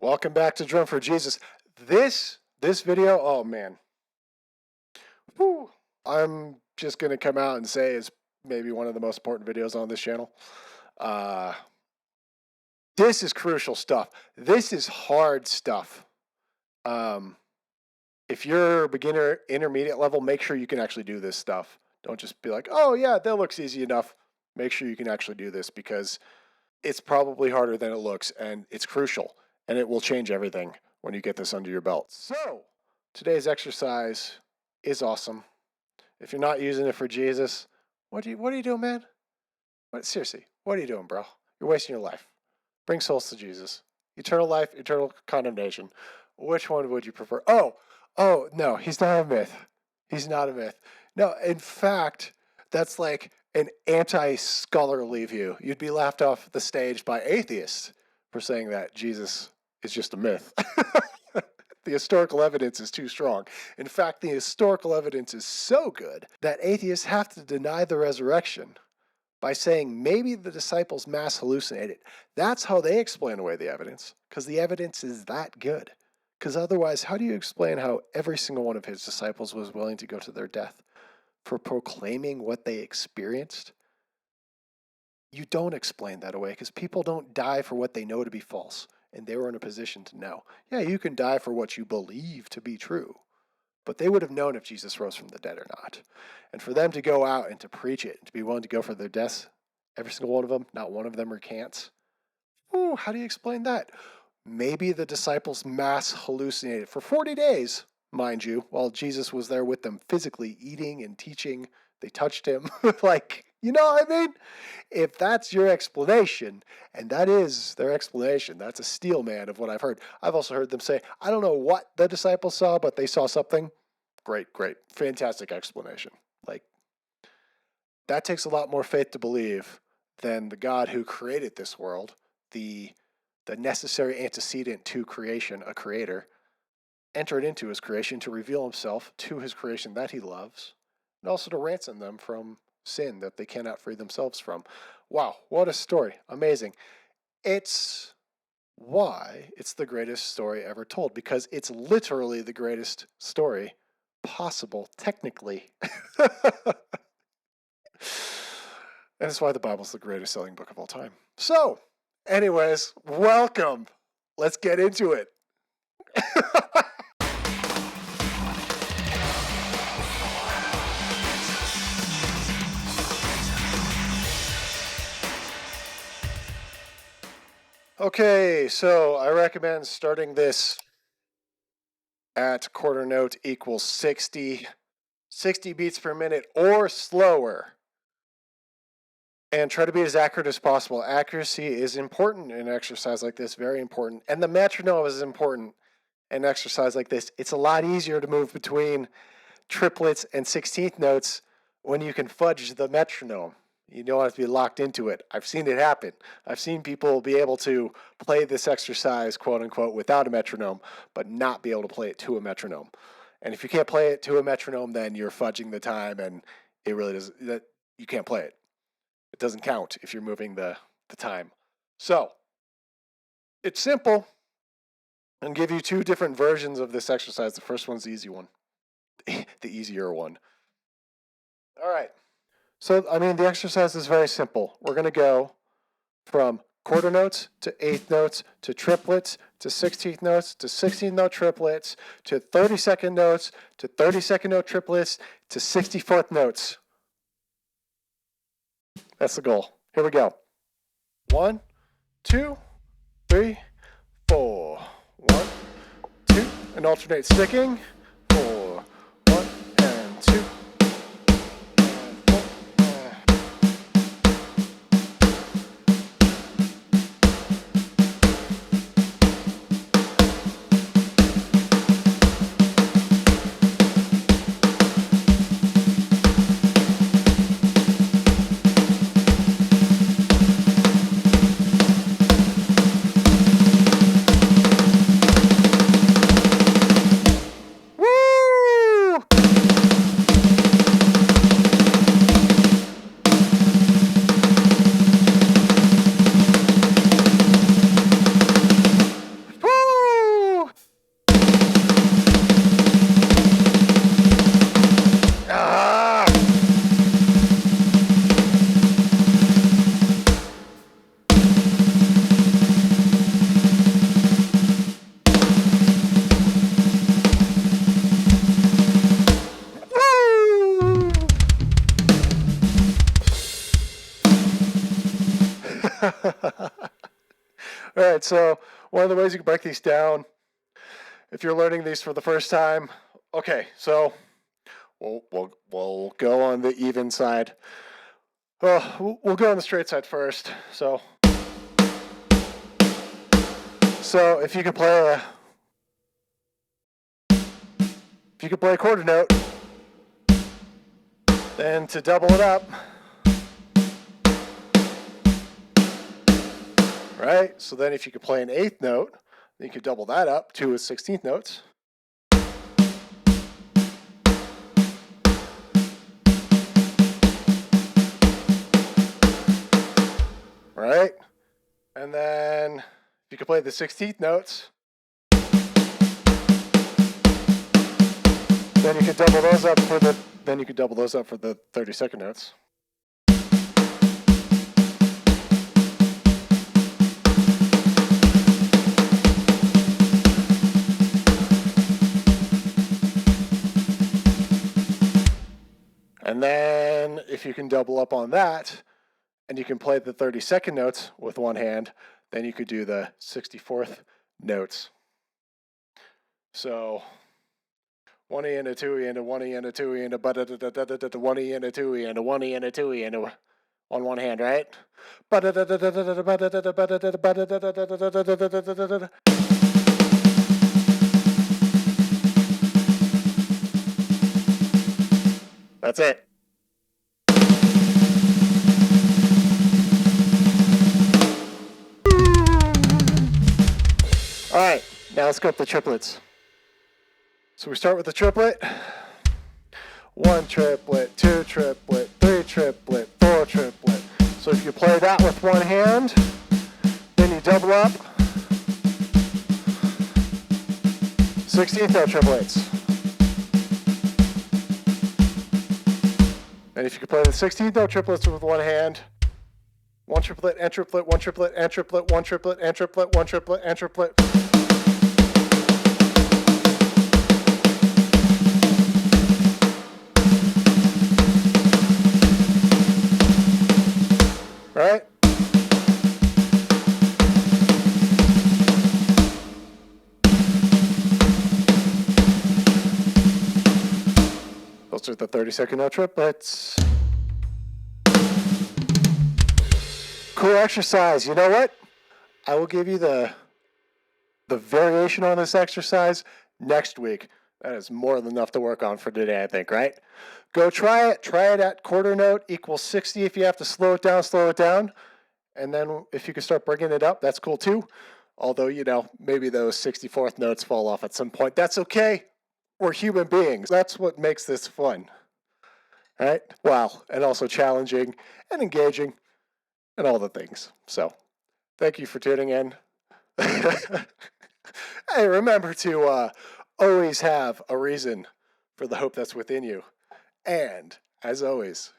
Welcome back to Drum for Jesus. This video, oh man. Whew, I'm just going to come out and say it's maybe one of the most important videos on this channel. This is crucial stuff. This is hard stuff. If you're beginner, intermediate level, make sure you can actually do this stuff. Don't just be like, oh yeah, that looks easy enough. Make sure you can actually do this because it's probably harder than it looks and it's crucial. And it will change everything when you get this under your belt. So, today's exercise is awesome. If you're not using it for Jesus, what are you doing, man? Seriously, what are you doing, bro? You're wasting your life. Bring souls to Jesus. Eternal life, eternal condemnation. Which one would you prefer? Oh, no, he's not a myth. He's not a myth. No, in fact, that's like an anti-scholarly view. You'd be laughed off the stage by atheists for saying that Jesus is just a myth. The historical evidence is too strong. In fact, the historical evidence is so good that atheists have to deny the resurrection by saying maybe the disciples mass hallucinated. That's how they explain away the evidence, because the evidence is that good. Because otherwise, how do you explain how every single one of his disciples was willing to go to their death for proclaiming what they experienced? You don't explain that away because people don't die for what they know to be false, and they were in a position to know. Yeah, you can die for what you believe to be true, but they would have known if Jesus rose from the dead or not. And for them to go out and to preach it and to be willing to go for their deaths, every single one of them, not one of them recants. Ooh, how do you explain that? Maybe the disciples mass hallucinated for 40 days, mind you, while Jesus was there with them physically eating and teaching. They touched him. Like, you know what I mean? If that's your explanation, and that is their explanation, that's a steel man of what I've heard. I've also heard them say, I don't know what the disciples saw, but they saw something. Great. Fantastic explanation. Like, that takes a lot more faith to believe than the God who created this world, the necessary antecedent to creation, a creator, entered into his creation to reveal himself to his creation that he loves, and also to ransom them from sin that they cannot free themselves from. Wow, what a story. Amazing. It's why it's the greatest story ever told, because it's literally the greatest story possible, technically. And it's why the Bible's the greatest selling book of all time. So, anyways, welcome. Let's get into it. Okay, so I recommend starting this at quarter note equals 60 beats per minute or slower. And try to be as accurate as possible. Accuracy is important in an exercise like this, very important. And the metronome is important in an exercise like this. It's a lot easier to move between triplets and 16th notes when you can fudge the metronome. You don't have to be locked into it. I've seen it happen. I've seen people be able to play this exercise, quote unquote, without a metronome, but not be able to play it to a metronome. And if you can't play it to a metronome, then you're fudging the time, and it really does. That you can't play it. It doesn't count if you're moving the time. So it's simple. I'll give you two different versions of this exercise. The first one's the easy one, the easier one. All right. So, the exercise is very simple. We're going to go from quarter notes to eighth notes to triplets to 16th notes to 16th note triplets to 32nd notes to 32nd note triplets to 64th notes. That's the goal. Here we go. 1, 2, 3, 4. 1, 2, and alternate sticking. 4, 1, and 2. All right, so one of the ways you can break these down, if you're learning these for the first time, okay, so we'll go on the even side. We'll go on the straight side first. So if you could play a quarter note, then to double it up, right? So then if you could play an eighth note, then you could double that up to a 16th notes. Right? And then if you could play the 16th notes, then you could double those up for the 32nd notes. And then if you can double up on that, and you can play the 32nd notes with one hand, then you could do the 64th notes. So 1E and a 2E and a 1E and a 2E and a 1E and a 2E and a 1E and a 2E and a on one hand, right? That's it. All right, now let's go up the triplets. So we start with the triplet. 1 triplet, 2 triplet, 3 triplet, 4 triplet. So if you play that with one hand, then you double up 16th note triplets. And if you can play the 16th note triplets with one hand, 1 triplet and triplet, 1 triplet and triplet, 1 triplet and triplet, 1 triplet and triplet. Right? Those are the 32nd note triplets. Cool exercise. You know what? I will give you the variation on this exercise next week. That is more than enough to work on for today, I think, right? Go try it. Try it at quarter note equals 60. If you have to slow it down, slow it down. And then if you can start bringing it up, that's cool too. Although, maybe those 64th notes fall off at some point. That's okay. We're human beings. That's what makes this fun. Right? Wow. And also challenging and engaging and all the things. So thank you for tuning in. Hey, remember to always have a reason for the hope that's within you. And as always,